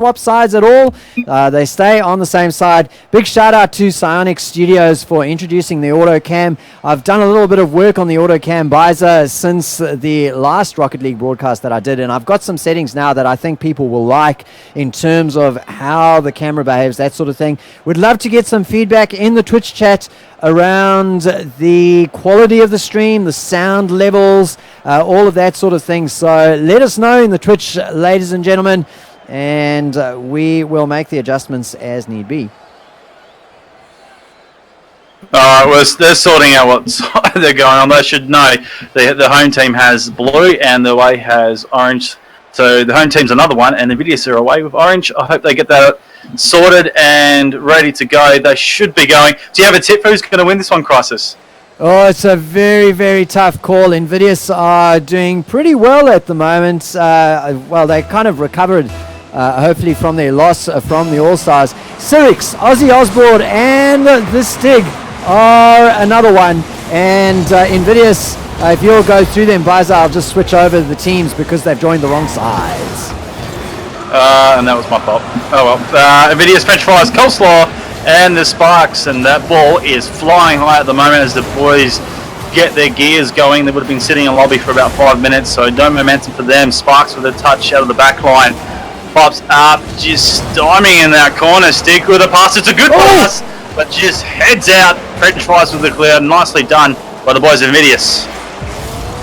swap sides at all. They stay on the same side. Big shout out to Psionic Studios for introducing the auto cam. I've done a little bit of work on the auto cam Biza since the last Rocket League broadcast that I did, and I've got some settings now that I think people will like in terms of how the camera behaves, that sort of thing. We'd love to get some feedback in the Twitch chat around the quality of the stream, the sound levels, all of that sort of thing. So let us know in the Twitch, ladies and gentlemen, and we will make the adjustments as need be. Well, they're sorting out what side they're going on. They should know the home team has blue and the away has orange. So the home team's another one, and Invidious are away with orange. I hope they get that sorted and ready to go. They should be going. Do you have a tip for who's going to win this one, Crisis? Oh, it's a very, very tough call. Invidious are doing pretty well at the moment. Well, they kind of recovered, hopefully, from their loss from the All-Stars. Cyrix, Ozzy Osbourne, and the Stig are another one. And Invidious, if you'll go through them, Biza, I'll just switch over the teams because they've joined the wrong sides. And that was my fault. Oh well. Invidious, French fries, coleslaw, and the Sparks, and that ball is flying high at the moment as the boys get their gears going. They would have been sitting in lobby for about 5 minutes, so no momentum for them. Sparks with a touch out of the back line. Pops up, just stymieing in that corner. Stick with a pass. It's a good pass, but just heads out. French fries with the clear. Nicely done by the boys of Invidious.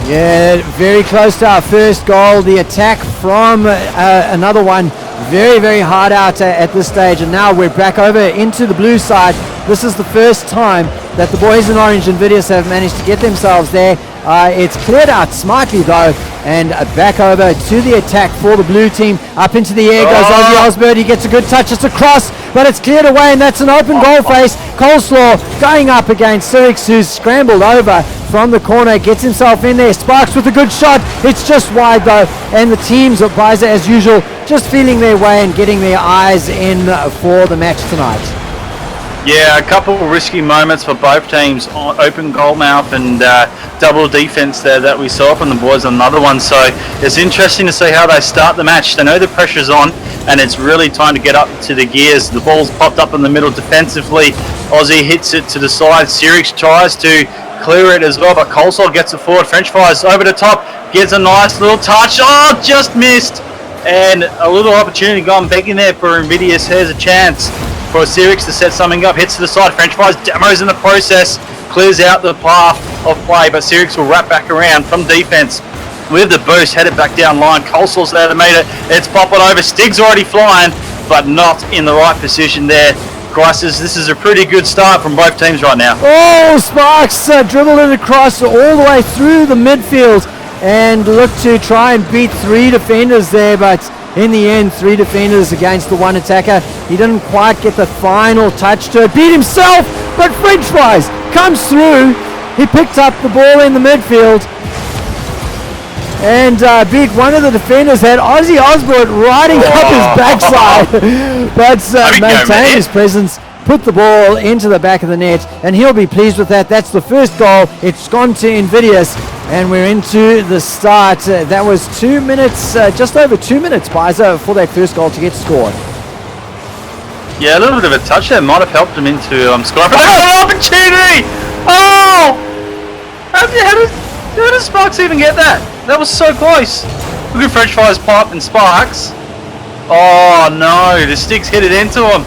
Yeah, very close to our first goal. The attack from another one. Very, very hard out at this stage. And now we're back over into the blue side. This is the first time that the boys in orange Invidious have managed to get themselves there. It's cleared out smartly though. And back over to the attack for the blue team. Up into the air goes Ozzy Osbourne. He gets a good touch. It's a cross, but it's cleared away, and that's an open goal face. Coleslaw going up against Cyrix, who's scrambled over from the corner, gets himself in there. Sparks with a good shot. It's just wide though, and the teams of Biza, as usual, just feeling their way and getting their eyes in for the match tonight. Yeah, a couple of risky moments for both teams on open goal mouth and double defense there that we saw from the boys on another one. So it's interesting to see how they start the match. They know the pressure's on and it's really time to get up to the gears. The ball's popped up in the middle defensively. Aussie hits it to the side. Cyrix tries to clear it as well, but Coleslaw gets it forward. French fries over the top, gets a nice little touch. Oh, just missed. And a little opportunity gone begging there for Invidious. Here's a chance for Cyrix to set something up. Hits to the side. French fries demos in the process. Clears out the path of play, but Cyrix will wrap back around from defense with the boost. Headed back down line. Coleslaw's there to meet it. It's popping over. Stig's already flying, but not in the right position there. Crisis, this is a pretty good start from both teams right now. Oh, Sparks dribbled it across all the way through the midfield and looked to try and beat three defenders there, but in the end, three defenders against the one attacker. He didn't quite get the final touch to it. Beat himself, but French fries comes through. He picked up the ball in the midfield and beat one of the defenders. Had Ozzy Osbourne riding up his backside, but maintained his presence, put the ball into the back of the net, and he'll be pleased with that. That's the first goal. It's gone to Invidious, and we're into the start. That was 2 minutes, just over 2 minutes, Biza, for that first goal to get scored. Yeah, a little bit of a touch there might have helped him into scoring. But there's an opportunity! Oh! How does Sparks even get that? That was so close. Look at French fries pipe and Sparks. Oh no, the sticks hit it into him.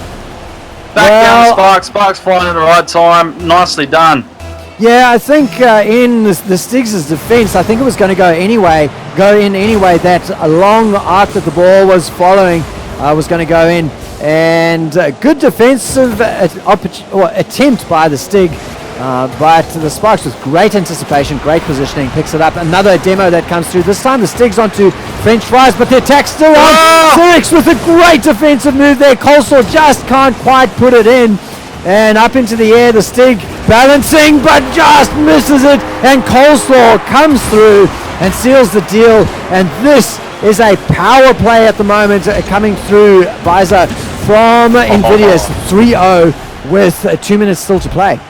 Back down to Sparks. Sparks flying at the right time. Nicely done. Yeah, I think in the Stigs' defense, I think it was going to go in anyway. That a long arc that the ball was following was going to go in. And good defensive attempt by the Stig. But the Sparks with great anticipation, great positioning, picks it up. Another demo that comes through. This time the Stig's onto French fries, but the attack's still on. Cyrix with a great defensive move there. Coleslaw just can't quite put it in. And up into the air, the Stig balancing, but just misses it. And Coleslaw comes through and seals the deal. And this is a power play at the moment coming through Biza from Invidious. 3-0 with 2 minutes still to play.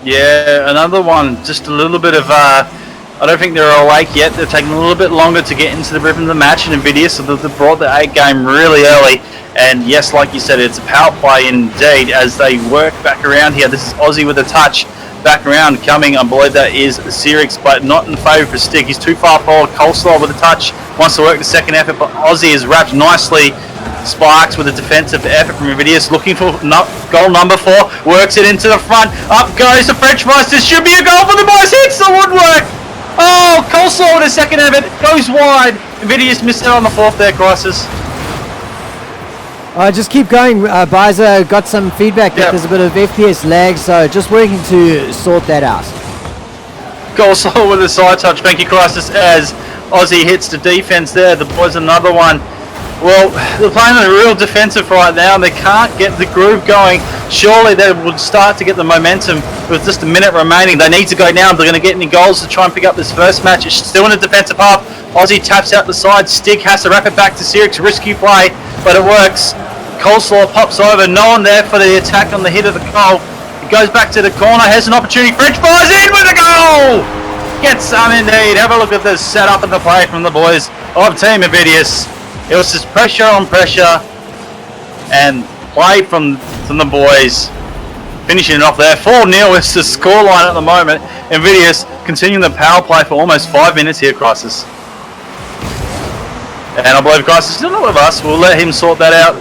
Yeah, another one. Just a little bit of I don't think they're awake yet. They're taking a little bit longer to get into the rhythm of the match, and Invidious, so they've brought the 8 game really early. And yes, like you said, it's a power play indeed as they work back around here. This is Aussie with a touch. Back around coming, I believe that is Sirix, but not in favour for Stick. He's too far forward. Coleslaw with a touch. Wants to work the second effort, but Aussie is wrapped nicely. Sparks with a defensive effort from Invidious, looking for goal number 4. Works it into the front. Up goes the French Vice. This should be a goal for the boys. Hits the woodwork. Oh, Coleslaw with a second effort. Goes wide. Invidious missed out on the 4th there, Crisis. Just keep going, Biza. Got some feedback that there's a bit of FPS lag, so just working to sort that out. Coleslaw with a side touch. Thank you, Crisis, as Aussie hits the defense there. The boys another one. Well, they're playing a real defensive right now. They can't get the groove going. Surely they would start to get the momentum with just a minute remaining. They need to go now if they're going to get any goals to try and pick up this first match. It's still in the defensive half. Aussie taps out the side. Stick has to wrap it back to Sirix. Risky play, but it works. Coleslaw pops over. No one there for the attack on the hit of the goal. It goes back to the corner. Has an opportunity. French fires in with a goal! Gets some indeed. Have a look at this setup and the play from the boys of Team Invidious. It was just pressure on pressure and play from the boys. Finishing it off there. 4-0 is the scoreline at the moment. Invidious continuing the power play for almost 5 minutes here, Crisis. And I believe Crisis is still not with us. We'll let him sort that out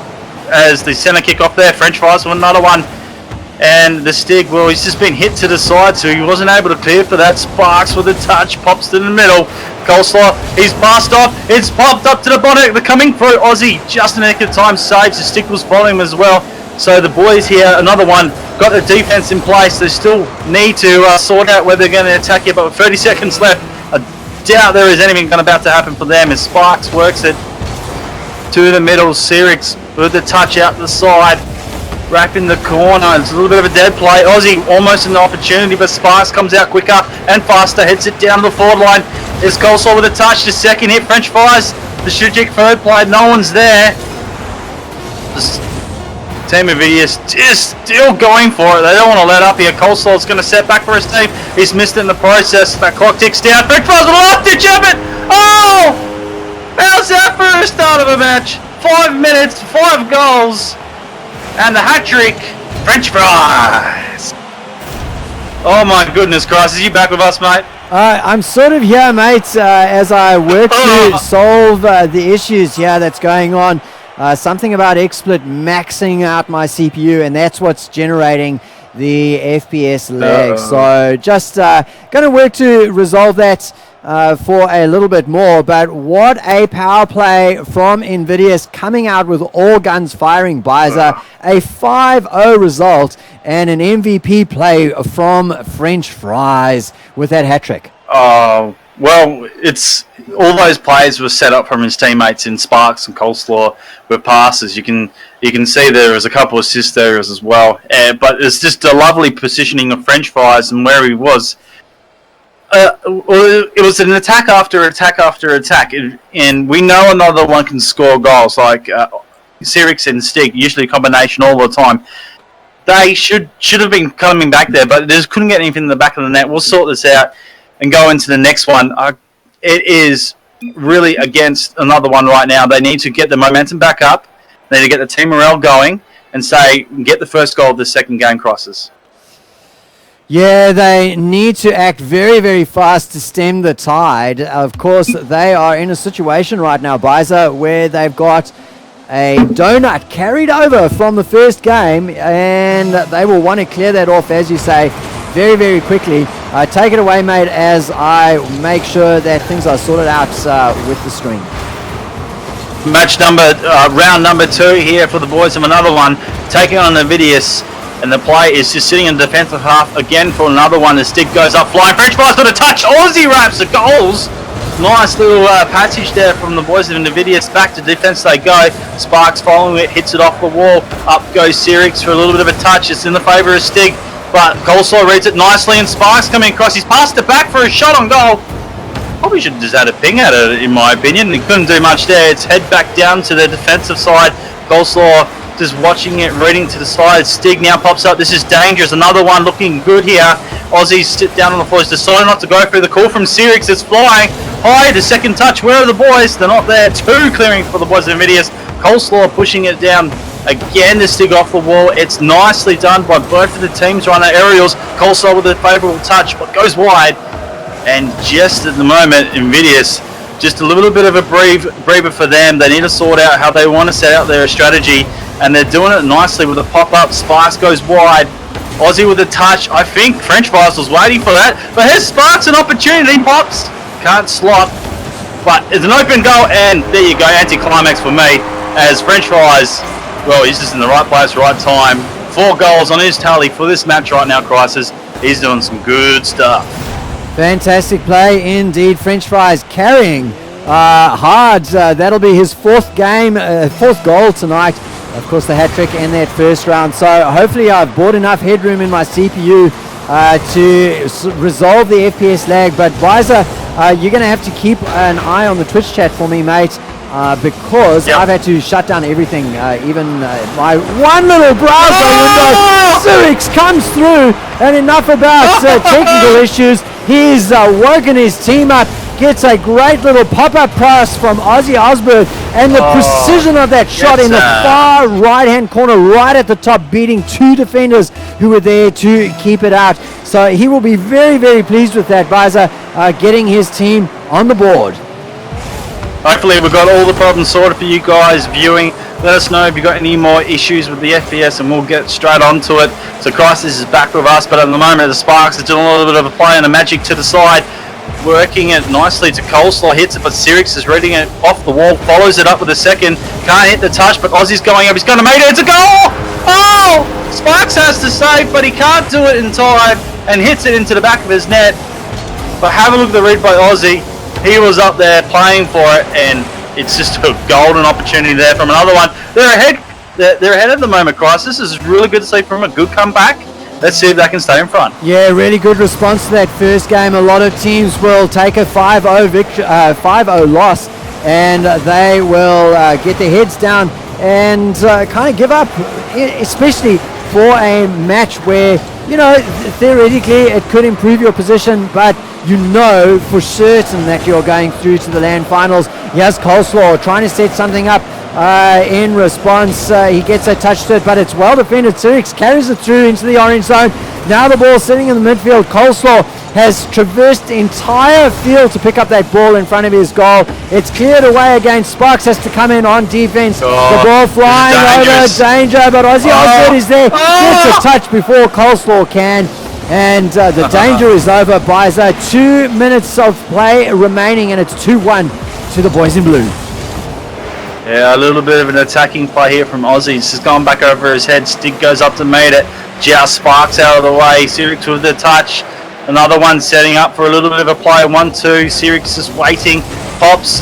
as the centre kick off there. French fries with another one. And the Stick, well, he's just been hit to the side, so he wasn't able to clear for that. Sparks with a touch, pops to the middle. Coleslaw, he's passed off. It's popped up to the bottom. They're coming through. Aussie, just in the nick of time, saves. The Stick was following him as well. So the boys here, another one, got the defense in place. They still need to sort out whether they're going to attack here, but with 30 seconds left, I doubt there is anything about to happen for them as Sparks works it to the middle. Sirix with the touch out the side. Wrapping the corner. It's a little bit of a dead play. Aussie almost an opportunity, but Sparks comes out quicker and faster. Hits it down the forward line. It's Coleslaw with a touch. The second hit. French fires. The Shujik third play. No one's there. Team Invidious is still going for it. They don't want to let up here. Coleslaw's going to set back for his team. He's missed it in the process. That clock ticks down. French fires with a left ditch effort. Oh! How's that for a start of a match? 5 minutes, 5 goals. And the hat-trick, French fries. Oh my goodness, Christ. Is you back with us, mate? I'm sort of here, mate, as I work to solve the issues here that's going on. Something about XSplit maxing out my CPU, and that's what's generating the FPS lag. So just going to work to resolve that for a little bit more, but what a power play from Invidious, coming out with all guns firing. Biza, a 5-0 result and an MVP play from French Fries with that hat-trick. Oh, well, it's all those plays were set up from his teammates in Sparks and Coleslaw with passes. You can see there was a couple of assist areas as well, but it's just a lovely positioning of French Fries and where he was. It was an attack after attack after attack, and we know another one can score goals like Sirix and Stick, usually a combination all the time. They should have been coming back there, but they just couldn't get anything in the back of the net. We'll sort this out and go into the next one. It is really against another one right now. They need to get the momentum back up. They need to get the team morale going and get the first goal of the second game, Crosses. Yeah, they need to act very, very fast to stem the tide. Of course, they are in a situation right now, Biza, where they've got a donut carried over from the first game, and they will want to clear that off, as you say, very, very quickly. Take it away, mate, as I make sure that things are sorted out with the stream. Round number 2 here for the boys of another one, taking on Invidious. And the play is just sitting in the defensive half again for another one. The Stick goes up flying. French Fries with a touch. Aussie wraps the goals. Nice little passage there from the boys of Invidious. Back to defense they go. Sparks following it. Hits it off the wall. Up goes Sirix for a little bit of a touch. It's in the favour of Stick. But Coleslaw reads it nicely. And Sparks coming across. He's passed it back for a shot on goal. Probably should have just had a ping at it, in my opinion. He couldn't do much there. It's head back down to the defensive side. Coleslaw just watching it, reading to the side. Stig now pops up. This is dangerous. Another one looking good here. Aussies sit down on the floor. He's decided not to go through the call from Sirix. It's flying high. The second touch. Where are the boys? They're not there. Two clearing for the boys of Invidious. Coleslaw pushing it down. Again, the Stig off the wall. It's nicely done by both of the teams right now. Aerials. Coleslaw with a favourable touch, but goes wide. And just at the moment, Invidious, just a little bit of a breather for them. They need to sort out how they want to set out their strategy, and they're doing it nicely with a pop-up. Sparks goes wide. Aussie with a touch. I think French Fries was waiting for that, but here's Sparks, an opportunity. Pops. Can't slot, but it's an open goal, and there you go, anti-climax for me, as French Fries, well, he's just in the right place, right time. 4 goals on his tally for this match right now, Crisis. He's doing some good stuff. Fantastic play indeed. French Fries carrying hard. That'll be his 4th goal tonight. Of course, the hat trick in that first round. So hopefully I've bought enough headroom in my CPU to resolve the FPS lag. But Visor, you're going to have to keep an eye on the Twitch chat for me, mate. Because I've had to shut down everything, even my one little browser window. Sirix comes through, and enough about technical issues. He's woken his team up, gets a great little pop-up pass from Ozzy Osbourne, and the precision of that shot in the far right-hand corner, right at the top, beating 2 defenders who were there to keep it out. So he will be very, very pleased with that, Visor, getting his team on the board. Hopefully we've got all the problems sorted for you guys viewing. Let us know if you've got any more issues with the FPS and we'll get straight onto it. So Crisis is back with us, but at the moment the Sparks are doing a little bit of a play and a magic to the side. Working it nicely to Coleslaw, hits it, but Sirix is reading it off the wall, follows it up with a second. Can't hit the touch, but Aussie's going up. He's going to make it. It's a goal! Oh! Sparks has to save, but he can't do it in time and hits it into the back of his net. But have a look at the read by Aussie. He was up there playing for it, and it's just a golden opportunity there from another one. They're ahead. They're ahead at the moment, Crisis. This is really good to see from a good comeback. Let's see if they can stay in front. Yeah, really good response to that first game. A lot of teams will take a 5-0 loss, and they will get their heads down and kind of give up, especially for a match where, you know, theoretically it could improve your position, but you know for certain that you're going through to the land finals. Here's Coleslaw trying to set something up in response. He gets a touch to it, but it's well defended. Sirix carries it through into the orange zone. Now the ball sitting in the midfield. Coleslaw has traversed the entire field to pick up that ball in front of his goal. It's cleared away again. Sparks has to come in on defense. The ball flying over, danger, but Ozzy Osgood is there. Gets a touch before Coleslaw can. And the danger is over. Biza, 2 minutes of play remaining, and it's 2-1 to the boys in blue. Yeah, a little bit of an attacking play here from Aussie. It's just gone back over his head. Stig goes up to meet it. Just Sparks out of the way. Sirix with the touch. Another one setting up for a little bit of a play. 1-2. Sirix just waiting. Pops.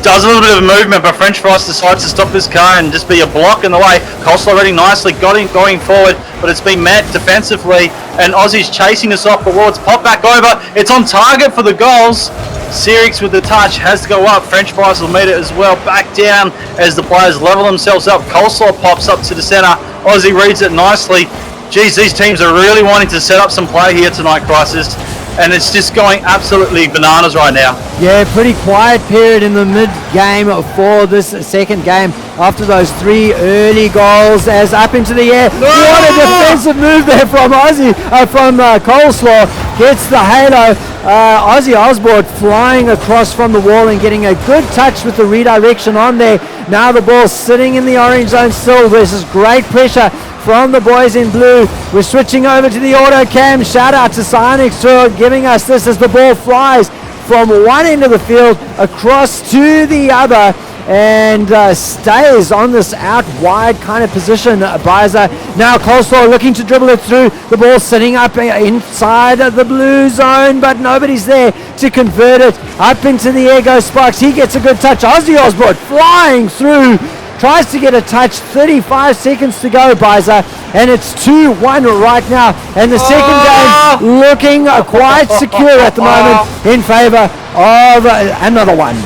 Does a little bit of movement, but French Fries decides to stop this car and just be a block in the way. Coleslaw reading nicely, got him going forward, but it's been met defensively, and Aussie's chasing us off the wall. It's popped back over. It's on target for the goals. Sirix with the touch has to go up. French Fries will meet it as well. Back down as the players level themselves up. Coleslaw pops up to the centre. Aussie reads it nicely. Geez, these teams are really wanting to set up some play here tonight, Crisis. And it's just going absolutely bananas right now. Yeah, pretty quiet period in the mid-game for this second game after those 3 early goals as up into the air. No! What a defensive move there from Coleslaw. Gets the halo. Ozzy Osbourne flying across from the wall and getting a good touch with the redirection on there. Now the ball sitting in the orange zone still. This is great pressure from the boys in blue. We're switching over to the auto cam. Shout out to Cyanix for giving us this as the ball flies from one end of the field across to the other and stays on this out wide kind of position. Biza. Now Coleslaw looking to dribble it through. The ball sitting up inside of the blue zone, but nobody's there to convert it. Up into the air goes Sparks. He gets a good touch. Ozzy Osbourne flying through. Tries to get a touch, 35 seconds to go, Biza, and it's 2-1 right now. And the second game looking quite secure at the moment in favour of another one.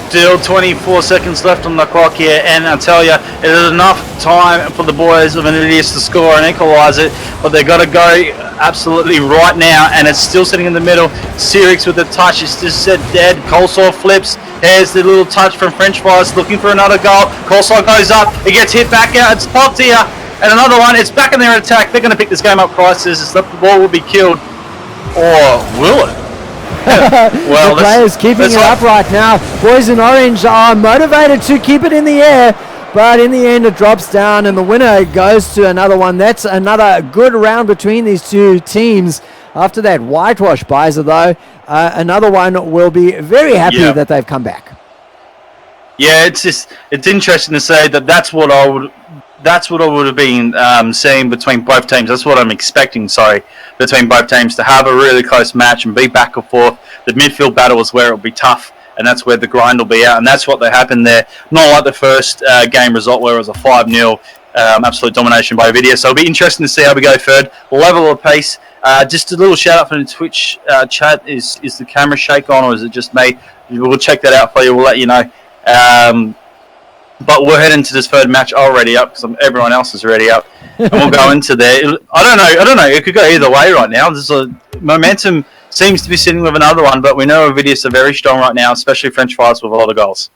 Still 24 seconds left on the clock here, and I tell you, it is enough time for the boys of Invidious to score and equalise it, but they've got to go absolutely right now, and it's still sitting in the middle. Sirix with the touch, it's just set dead. Coleslaw flips. Here's the little touch from French Fries, looking for another goal. Coleslaw goes up, he gets hit back out, it's popped here, and another one, it's back in their attack. They're going to pick this game up, Crisis. The ball will be killed, or will it? Well, the players keeping it up right now. Boys in orange are motivated to keep it in the air, but in the end it drops down and the winner goes to another one. That's another good round between these two teams. After that whitewash, Biza, though, another one will be very happy that they've come back. Yeah, it's interesting to say that that's what I would have been seeing between both teams. That's what I'm expecting, between both teams, to have a really close match and be back and forth. The midfield battle is where it'll be tough, and that's where the grind will be out, and that's what happened there. Not like the first game result where it was a 5-0 absolute domination by Invidious. So it'll be interesting to see how we go third. Level of pace. Just a little shout out from the Twitch chat. Is the camera shake on, or is it just me? We'll check that out for you. We'll let you know. But we're heading to this third match already up because everyone else is already up, and we'll go into there. I don't know. It could go either way right now. There's a momentum seems to be sitting with another one, but we know Invidious are very strong right now, especially French Fries with a lot of goals.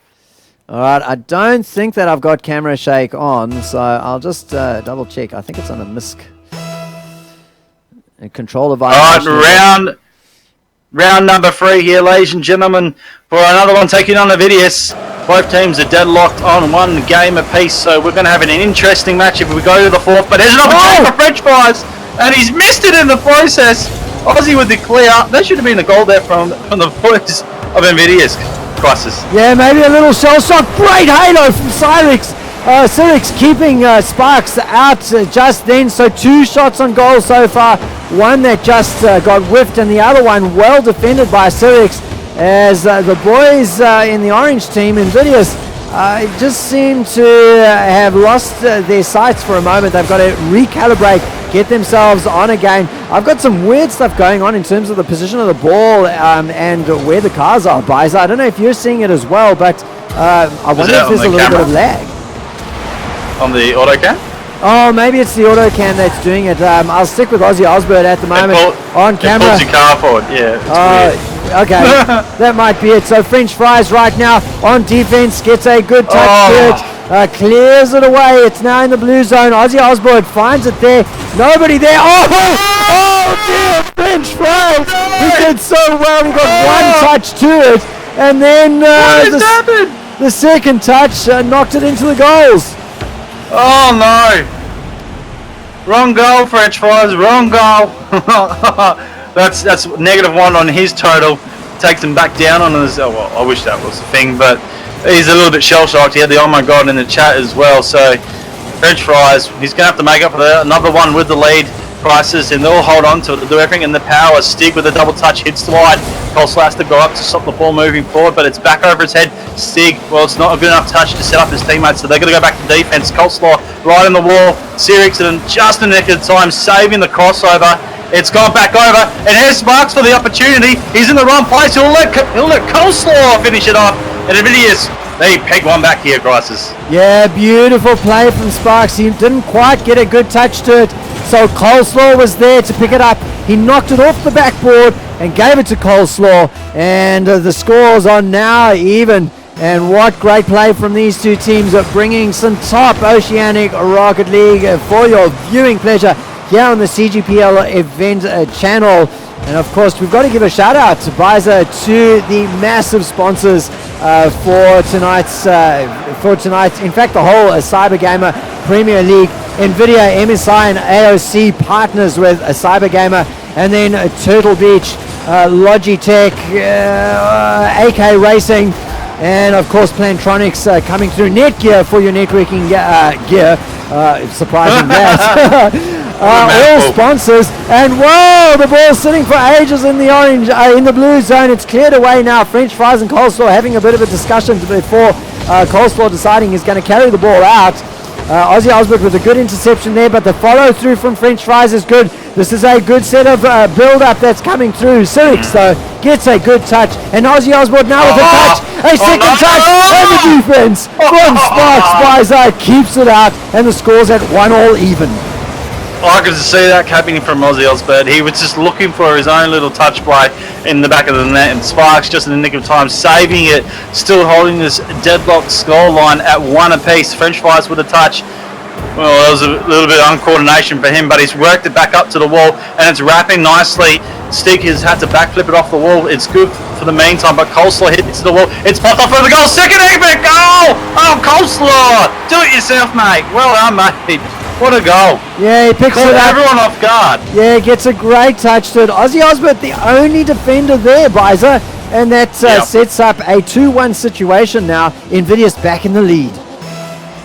All right, I don't think that I've got camera shake on, so I'll just double check. I think it's on a MISC controller device. All right, round number 3 here, ladies and gentlemen, for another one taking on Invidious. Both teams are deadlocked on one game apiece, so we're going to have an interesting match if we go to the fourth. But there's an opportunity for French Fries, and he's missed it in the process. Aussie with the clear. That should have been a goal there from the boys of Invidious. Crisis. Yeah, maybe a little shell shock. Great halo from Sirix. Sirix keeping Sparks out just then. So 2 shots on goal so far. One that just got whiffed, and the other one well defended by Sirix. As the boys in the orange team, Invidious, just seem to have lost their sights for a moment. They've got to recalibrate, get themselves on again. I've got some weird stuff going on in terms of the position of the ball and where the cars are, Biza. I don't know if you're seeing it as well, but I wonder if there's a little bit of lag. On the autocam? Oh, maybe it's the autocam that's doing it. I'll stick with Ozzy Osbourne at the moment on camera. It pulls your car forward, yeah. Okay, that might be it. So French Fries right now on defense, gets a good touch to it, clears it away. It's now in the blue zone. Ozzy Osbourne finds it there. Nobody there. Oh dear, French Fries. He did so well. He got one touch to it, and then the second touch knocked it into the goals. Oh no! Wrong goal, French Fries. Wrong goal. That's -1 on his total. Takes him back down on his. Oh, well, I wish that was the thing, but he's a little bit shell shocked. He had the oh my god in the chat as well. So French Fries, he's gonna have to make up for that. Another one with the lead. Crisis, and they'll hold on to it. They'll do everything in the power. Stig with a double touch hits wide. Coleslaw has to go up to stop the ball moving forward, but it's back over his head. Stig, well, it's not a good enough touch to set up his teammates, so they're going to go back to defense. Coleslaw right on the wall. Sirix in just a nick of time, saving the crossover. It's gone back over, and here's Sparks for the opportunity. He's in the wrong place. He'll let Coleslaw finish it off. And Invidious, they peg one back here, Crisis. Yeah, beautiful play from Sparks. He didn't quite get a good touch to it, so Coleslaw was there to pick it up. He knocked it off the backboard and gave it to Coleslaw, and the scores are now even. And what great play from these two teams of bringing some top Oceanic Rocket League for your viewing pleasure here on the CGPL event channel. And of course, we've got to give a shout out to Biza, to the massive sponsors for tonight. In fact, the whole Cybergamer Premier League, Nvidia, MSI, and AOC partners with a Cybergamer, and then Turtle Beach, Logitech, AK Racing, and of course Plantronics coming through. Netgear for your networking gear. Surprising that. All sponsors, and whoa, the ball's sitting for ages in the orange, in the blue zone. It's cleared away now. French Fries and Coleslaw having a bit of a discussion before Coleslaw deciding he's going to carry the ball out. Ozzy Osborne with a good interception there, but the follow through from French Fries is good. This is a good set of build-up that's coming through. Sirix, though, gets a good touch, and Ozzy Osborne now with a touch, a second touch, and the defense from Sparks Biza keeps it out, and the score's at 1-1 even. I could see that happening from Ozzy Osborne. He was just looking for his own little touch play in the back of the net, and Sparks just in the nick of time saving it, still holding this deadlocked scoreline at 1 apiece. French Fries with a touch. Well, that was a little bit of uncoordination for him, but he's worked it back up to the wall, and it's wrapping nicely. Stig has had to backflip it off the wall. It's good for the meantime, but Coleslaw hits the wall. It's popped off for the goal. Second epic goal! Oh, Coleslaw! Do it yourself, mate. Well done, mate. What a goal. Yeah, he picks Caught it up. everyone off guard. Yeah, gets a great touch to it. Ozzy Osborne, the only defender there, Biza, and that sets up a 2-1 situation now. Invidious back in the lead.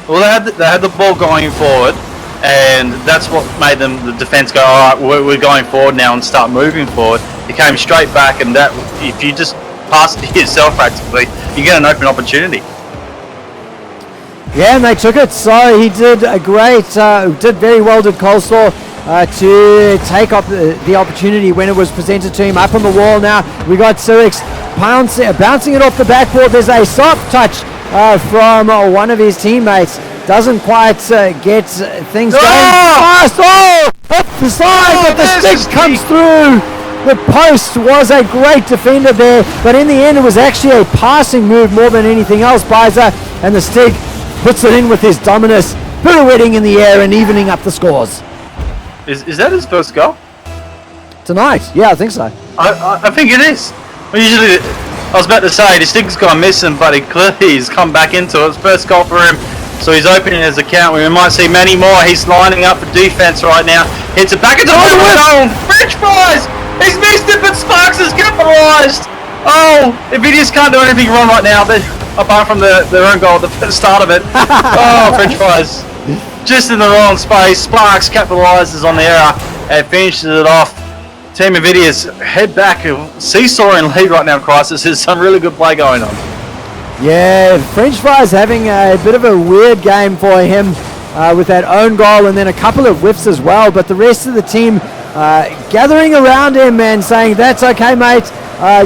Well, they had the ball going forward, and that's what made them, the defence, go, all right, we're going forward now and start moving forward. He came straight back, and that, if you just pass it to yourself practically, you get an open opportunity. Yeah, and they took it, so he did a great, did very well, did Coleslaw, to take up the opportunity when it was presented to him. Up on the wall now, we got Sirix bouncing it off the backboard. There's a soft touch from one of his teammates. Doesn't quite get things going fast. Oh, up the side, but the stick comes through. The post was a great defender there, but in the end it was actually a passing move more than anything else, Biza, and the stick puts it in with his dominus, pirouetting in the air and evening up the scores. Is that his first goal? Tonight? Yeah, I think so. I think it is. Usually, I was about to say, the stick's gone missing, but he clearly has come back into it. It's first goal for him, so he's opening his account. We might see many more. He's lining up for defense right now. Hits it back into the zone. French Fries! He's missed it, but Sparks has capitalised. Oh, Invidious can't do anything wrong right now, but apart from their own goal at the start of it. Oh, French Fries. Just in the wrong space. Sparks capitalises on the error and finishes it off. Team Invidious head back. Seesaw in lead right now, Crisis. There's some really good play going on. Yeah, French Fries having a bit of a weird game for him with that own goal and then a couple of whiffs as well. But the rest of the team gathering around him and saying, that's okay, mate.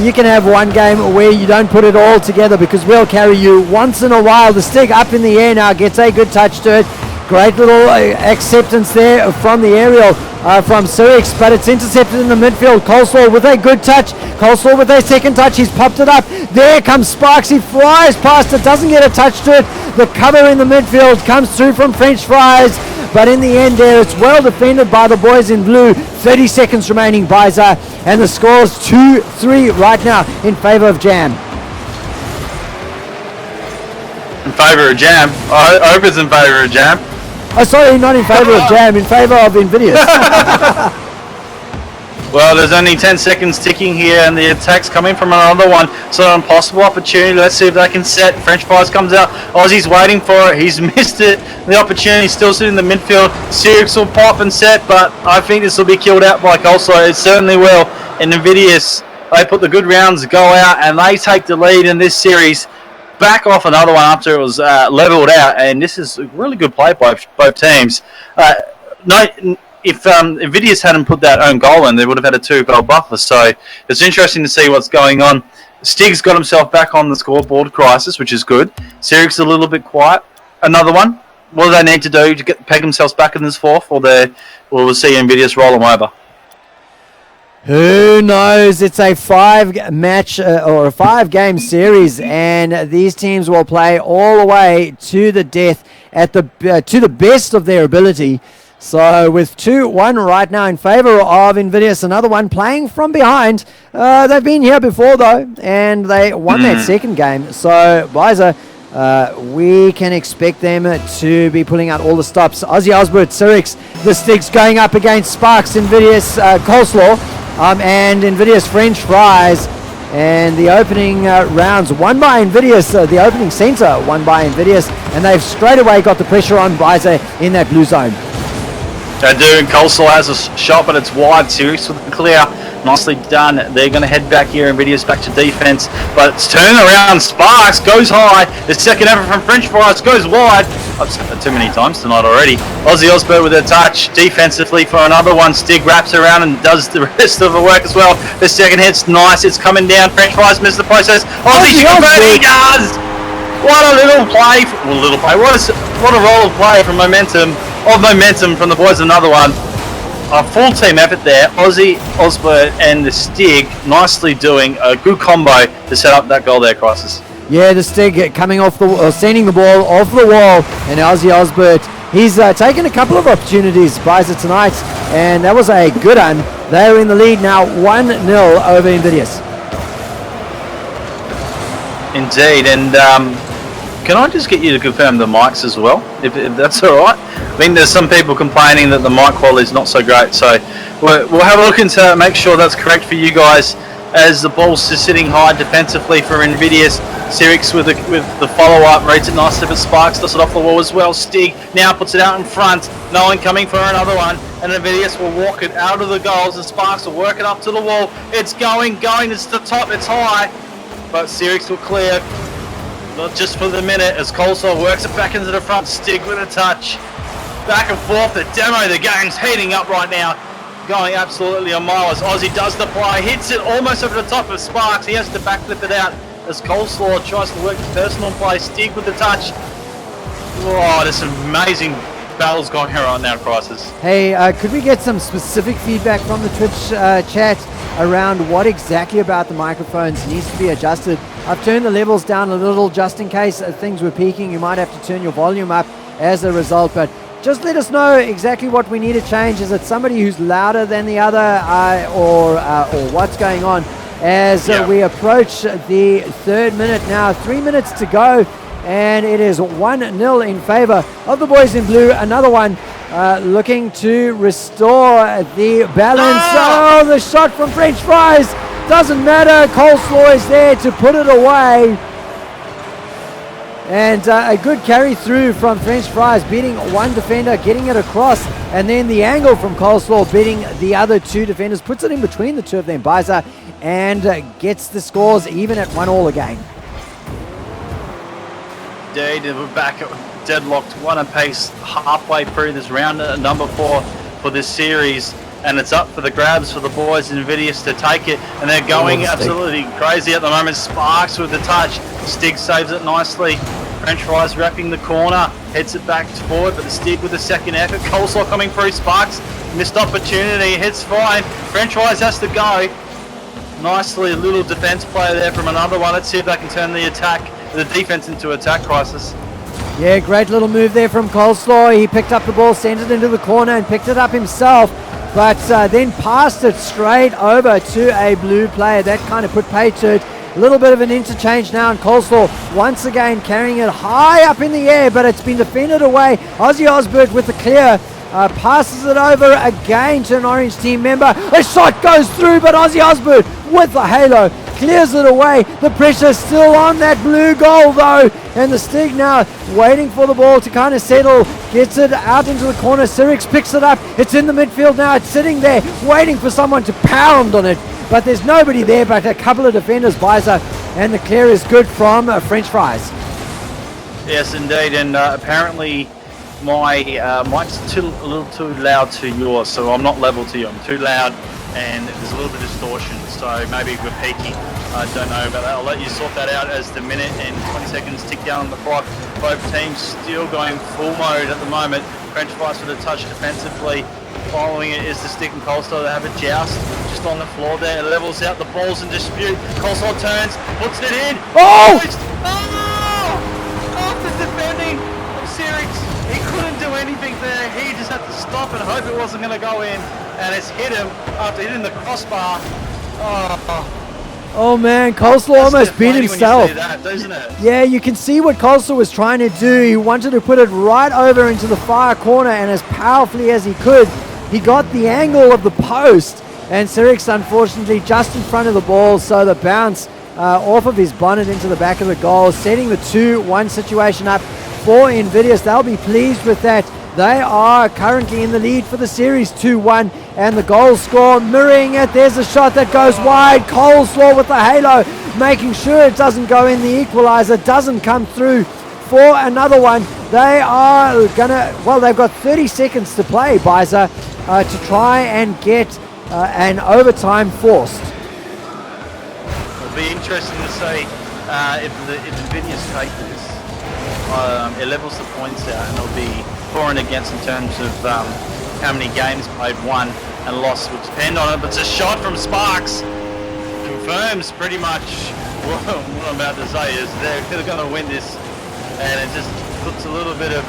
You can have one game where you don't put it all together because we'll carry you once in a while. The stick up in the air now gets a good touch to it. Great little acceptance there from the aerial from Sirix, but it's intercepted in the midfield. Coleslaw with a good touch. Coleslaw with a second touch. He's popped it up. There comes Sparks. He flies past it. Doesn't get a touch to it. The cover in the midfield comes through from French Fries. But in the end there, it's well defended by the boys in blue. 30 seconds remaining, Biza. And the score's 2-3 right now in favour of Jam. In favour of Jam? I hope it's in favour of Jam. Oh, sorry, not in favour of Jam, in favour of Invidious. Well, there's only 10 seconds ticking here, and the attack's coming from another one. So an impossible opportunity. Let's see if they can set. French Fries comes out. Aussie's waiting for it. He's missed it. The opportunity's still sitting in the midfield. Sirix will pop and set, but I think this will be killed out by Coleslaw. It certainly will. And Invidious, they put the good rounds, go out, and they take the lead in this series. Back off another one after it was levelled out, and this is a really good play by both teams. If Invidious hadn't put that own goal in, they would have had a 2-goal buffer. So it's interesting to see what's going on. Stig's got himself back on the scoreboard, Crisis, which is good. Sirix a little bit quiet. Another one. What do they need to do to peg themselves back in this fourth, or we'll see Invidious roll them over? Who knows? It's a 5-match or a 5-game series, and these teams will play all the way to the death at to the best of their ability. So with 2-1 right now in favour of Invidious, another one playing from behind. They've been here before though, and they won that second game. So Biza, we can expect them to be pulling out all the stops. Ozzy Osborne, Sirix, the sticks going up against Sparks, Invidious, Coleslaw, and Invidious French Fries. And the opening rounds won by Invidious, the opening centre won by Invidious, and they've straight away got the pressure on Biza in that blue zone. They do, and Coleslaw has a shot, but it's wide. Sirix with the clear. Nicely done. They're going to head back here. Invidious back to defense, but it's turning around. Sparks goes high. The second effort from French Fries goes wide. I've said that too many times tonight already. Ozzy Osbourne with a touch defensively for another one. Stig wraps around and does the rest of the work as well. The second hit's nice. It's coming down. French Fries missed the process. Ozzy Osbourne, he does. What a little play! What a roll of play from momentum from the boys. Another one. A full team effort there. Ozzy Osbourne and the Stig nicely doing a good combo to set up that goal there, Crisis. Yeah, the Stig coming off sending the ball off the wall, and Ozzy Osbourne, he's taken a couple of opportunities, Biza, tonight, and that was a good one. They're in the lead now, 1-0 over Invidious. Indeed, and can I just get you to confirm the mics as well, if that's all right? I mean, there's some people complaining that the mic quality is not so great, so we'll have a look into make sure that's correct for you guys. As the ball's just sitting high defensively for Invidious. Sirix with the follow-up, reads it nicely, but Sparks does it off the wall as well. Stig now puts it out in front. No one coming for another one, and Invidious will walk it out of the goals, and Sparks will work it up to the wall. It's going, it's the top, it's high, but Sirix will clear. Not just for the minute, as Coleslaw works it back into the front. Stig with a touch. Back and forth, the demo, the game's heating up right now. Going absolutely a mile as Ozzy does the play, hits it almost over the top of Sparks. He has to backflip it out as Coleslaw tries to work the personal play. Stig with the touch. Oh, there's some amazing battles going here right now, Crisis. Hey, could we get some specific feedback from the Twitch chat around what exactly about the microphones needs to be adjusted? I've turned the levels down a little just in case things were peaking. You might have to turn your volume up as a result, but just let us know exactly what we need to change. Is it somebody who's louder than the other, or what's going on? As we approach the third minute now, 3 minutes to go, and it is 1-0 in favor of the boys in blue. Another one looking to restore the balance. Oh, the shot from French Fries doesn't matter. Coleslaw is there to put it away. And a good carry through from French Fries, beating one defender, getting it across, and then the angle from Coleslaw beating the other two defenders, puts it in between the two of them, Biza, and gets the scores even at 1-1 again. Indeed, we're back at deadlocked, one apace halfway through this round, number 4 for this series. And it's up for the grabs for the boys in Invidious to take it, and they're going absolutely crazy at the moment. Sparks with the touch, Stig saves it nicely. French Fries wrapping the corner, heads it back forward, but the Stig with the second effort. Coleslaw coming through, Sparks missed opportunity, hits fine. French Fries has to go. Nicely, a little defense play there from another one. Let's see if they can turn the defense into attack, Crisis. Yeah, great little move there from Coleslaw. He picked up the ball, sent it into the corner, and picked it up himself. But then passed it straight over to a blue player. That kind of put pay to it. A little bit of an interchange now, and Coleslaw once again carrying it high up in the air, but it's been defended away. Ozzy Osbourne with the clear, passes it over again to an orange team member. A shot goes through, but Ozzy Osbourne with the halo clears it away. The pressure still on that blue goal though, and the Stig now waiting for the ball to kind of settle, gets it out into the corner. Sirix picks it up, it's in the midfield now, it's sitting there waiting for someone to pound on it, but there's nobody there but a couple of defenders, Biza, and the clear is good from French Fries. Yes indeed, and apparently my mic's a little too loud to yours, so I'm not level to you, I'm too loud and there's a little bit of distortion, so maybe we're peaking. I don't know about that. I'll let you sort that out as the minute and 20 seconds tick down on the clock. Both teams still going full mode at the moment. French Fries with a touch defensively. Following it is the Stig and Coleslaw. They have a joust just on the floor there. It levels out, the ball's in dispute. Coleslaw turns, puts it in. Oh! After defending Sirix, he couldn't do anything there. He just had to stop and hope it wasn't going to go in. And it's hit him after hitting the crossbar. Oh man, Coleslaw almost beat himself. When you see that, doesn't it? Yeah, you can see what Coleslaw was trying to do. He wanted to put it right over into the far corner, and as powerfully as he could, he got the angle of the post. And Sirix, unfortunately, just in front of the ball, so the bounce off of his bonnet into the back of the goal, setting the 2-1 situation up for Invidious. They'll be pleased with that. They are currently in the lead for the series 2-1, and the goal score mirroring it. There's a shot that goes wide. Coleslaw with the halo, making sure it doesn't go in. The equalizer doesn't come through for another one. They are gonna, well, they've got 30 seconds to play, Biza, to try and get an overtime forced. It'll be interesting to see if Invidious take this. It levels the points out, and it'll be for and against in terms of how many games played, won and lost would depend on it. But it's a shot from Sparks. Confirms pretty much what I'm about to say is they're going to win this, and it just puts a little bit of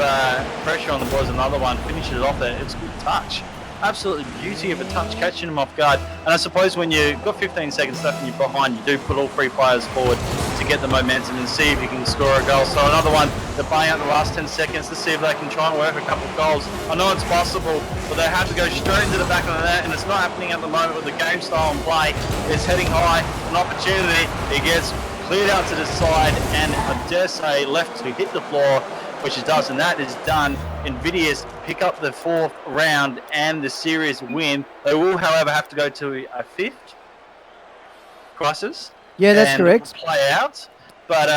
pressure on the boys. Another one finishes it off there. It's a good touch. Absolutely beauty of a touch, catching them off guard. And I suppose when you've got 15 seconds left and you're behind, you do put all three players forward to get the momentum and see if you can score a goal. So another one, they're playing out the last 10 seconds to see if they can try and work a couple of goals. I know it's possible, but they have to go straight into the back of the net, and it's not happening at the moment with the game style and play. It's heading high, an opportunity. It gets cleared out to the side, and I dare say left to hit the floor, which it does, and that is done. Invidious pick up the fourth round and the series win. They will, however, have to go to a fifth crisis. Yeah, that's correct. Play out, but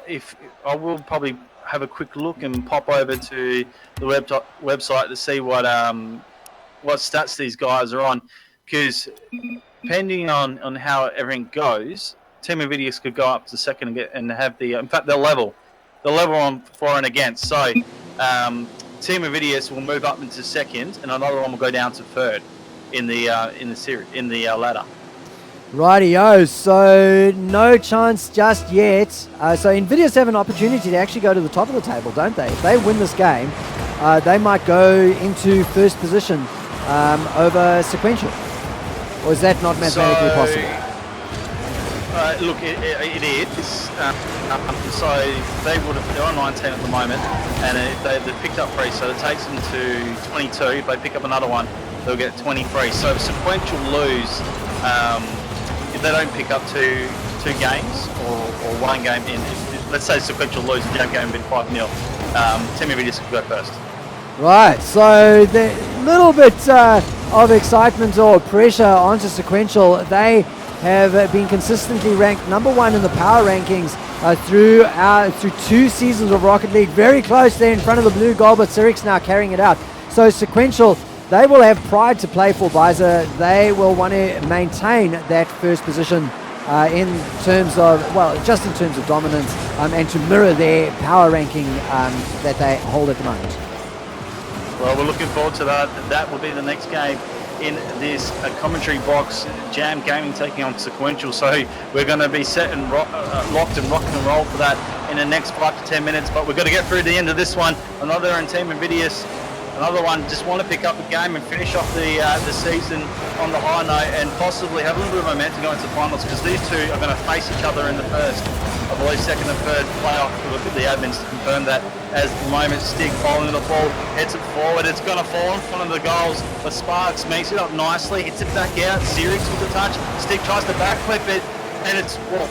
if I will probably have a quick look and pop over to the website to see what stats these guys are on, because depending on how everything goes, Team Invidious could go up to second and have the. In fact, they'll level on for and against. So Team Invidious will move up into second, and another one will go down to third in the ladder. Rightio, so no chance just yet. So Invidious have an opportunity to actually go to the top of the table, don't they? If they win this game, they might go into first position over Sequential. Or is that not mathematically possible? Look, it is. So they're on 19 at the moment, and they've picked up 3, so it takes them to 22. If they pick up another one, they'll get 23. So if Sequential lose, if they don't pick up two games or one game in, let's say Sequential lose and the game been 5-0, Team Invidious could go first. Right, so the little bit of excitement or pressure onto Sequential. They have been consistently ranked number 1 in the power rankings through 2 seasons of Rocket League. Very close there in front of the blue goal, but Sirik's now carrying it out. So Sequential, they will have pride to play for, Biza. They will want to maintain that first position in terms of, well, just in terms of dominance and to mirror their power ranking that they hold at the moment. Well, we're looking forward to that. That will be the next game in this commentary box. Jam Gaming taking on Sequential. So we're going to be set and locked and rock and roll for that in the next 5 to 10 minutes. But we've got to get through the end of this one. Another in Team Invidious. Another one just want to pick up a game and finish off the season on the high note and possibly have a little bit of momentum going to finals, because these two are going to face each other in the first, I believe, second and third playoff. We'll look at the admins to confirm that. As the moment, Stig following the ball, heads it forward. It's going to fall in front of the goals, but Sparks makes it up nicely, hits it back out. Sirix with the touch. Stig tries to backflip it, and it's, well,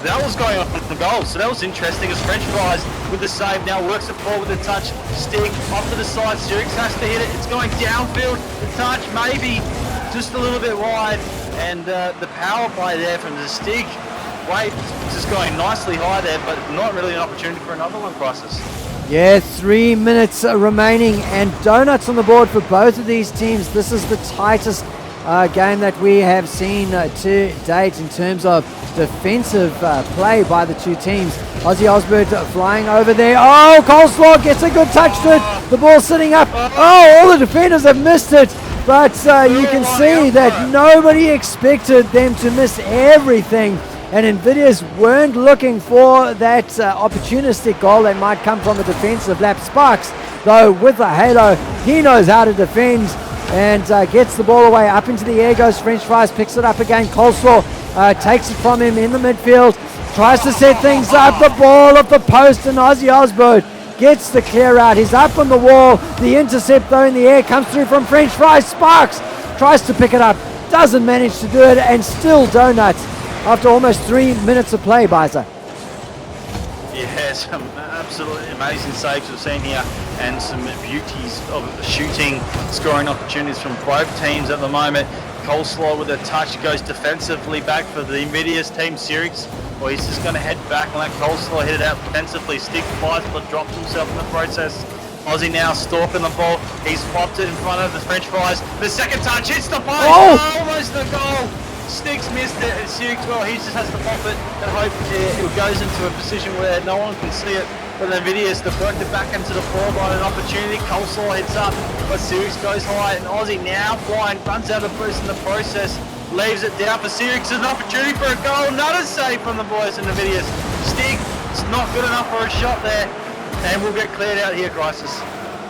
that was going on the goal, so that was interesting. As French guys with the save now works it forward with the touch. Stig off to the side. Sirix has to hit it. It's going downfield. The touch maybe just a little bit wide, and the power play there from the Stig. Wade just going nicely high there, but not really an opportunity for another one, Crisis. Yeah, 3 minutes remaining, and donuts on the board for both of these teams. This is the tightest game that we have seen to date in terms of defensive play by the two teams. Ozzy Osbert flying over there. Oh, Coleslaw gets a good touch to it. The ball sitting up. Oh, all the defenders have missed it. But you can see that nobody expected them to miss everything. And Invidious weren't looking for that opportunistic goal that might come from a defensive lap. Sparks, though, with the halo, he knows how to defend and gets the ball away. Up into the air goes French Fries, picks it up again. Coleslaw takes it from him in the midfield, tries to set things up. The ball at the post, and Ozzy Osbert gets the clear out. He's up on the wall. The intercept, though, in the air comes through from French Fries. Sparks tries to pick it up, doesn't manage to do it, and still donuts after almost 3 minutes of play, Biza. Yeah, some absolutely amazing saves we've seen here, and some beauties of shooting, scoring opportunities from both teams at the moment. Coleslaw with a touch goes defensively back for the Invidious team. Sirix, well, he's just going to head back and let Coleslaw hit it out defensively. Stick flies, but drops himself in the process. Aussie now stalking the ball. He's popped it in front of the French fries. The second touch hits the post. Oh! Almost the goal. Sticks missed it, and Sirix, well, he just has to pop it and hope it goes into a position where no one can see it. But Invidious deflected back into the forward line, an opportunity. Coleslaw hits up, but Sirix goes high, and Aussie now flying, runs out of the boost in the process, leaves it down for Sirix. An opportunity for a goal, another save from the boys in Invidious. Stick, it's not good enough for a shot there, and we'll get cleared out here, Crisis.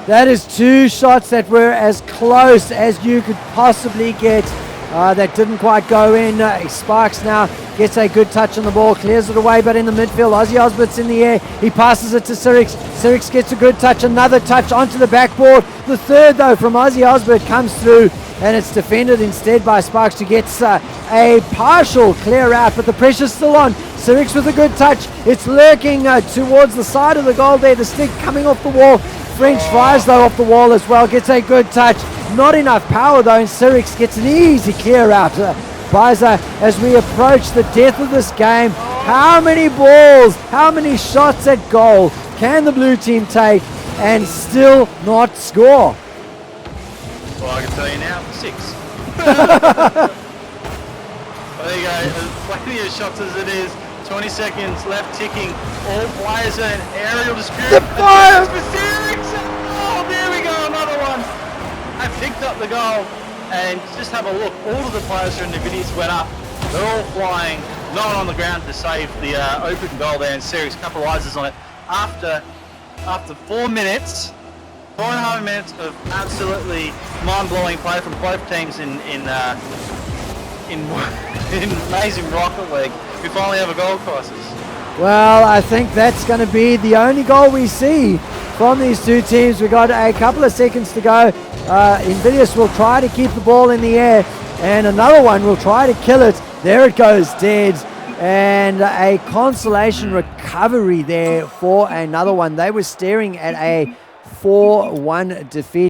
That is 2 shots that were as close as you could possibly get. That didn't quite go in. Sparks now gets a good touch on the ball, clears it away, but in the midfield, Ozzy Osbert's in the air. He passes it to Sirix. Sirix gets a good touch, another touch onto the backboard. The third, though, from Ozzy Osbert comes through, and it's defended instead by Sparks, who gets a partial clear out, but the pressure's still on. Sirix with a good touch. It's lurking towards the side of the goal there. The stick coming off the wall. French fries, though, off the wall as well. Gets a good touch. Not enough power, though, and Sirix gets an easy clear out. Biza, as we approach the death of this game, how many balls, how many shots at goal can the blue team take and still not score? Well, I can tell you now, 6. Well, there you go, as plenty of shots as it is. 20 seconds left ticking. All players are in aerial dispute. The fire! Oh, there we go, another one. I picked up the goal, and just have a look. All of the players from the Invidious went up. They're all flying, no one on the ground to save the open goal there, and Sirix capitalizes on it after 4 minutes. 4.5 minutes of absolutely mind-blowing play from both teams in amazing Rocket League. We finally have a goal, Crisis. Well, I think that's going to be the only goal we see from these two teams. We've got a couple of seconds to go. Invidious will try to keep the ball in the air, and another one will try to kill it. There it goes, dead. And a consolation recovery there for another one. They were staring at a 4-1 defeat.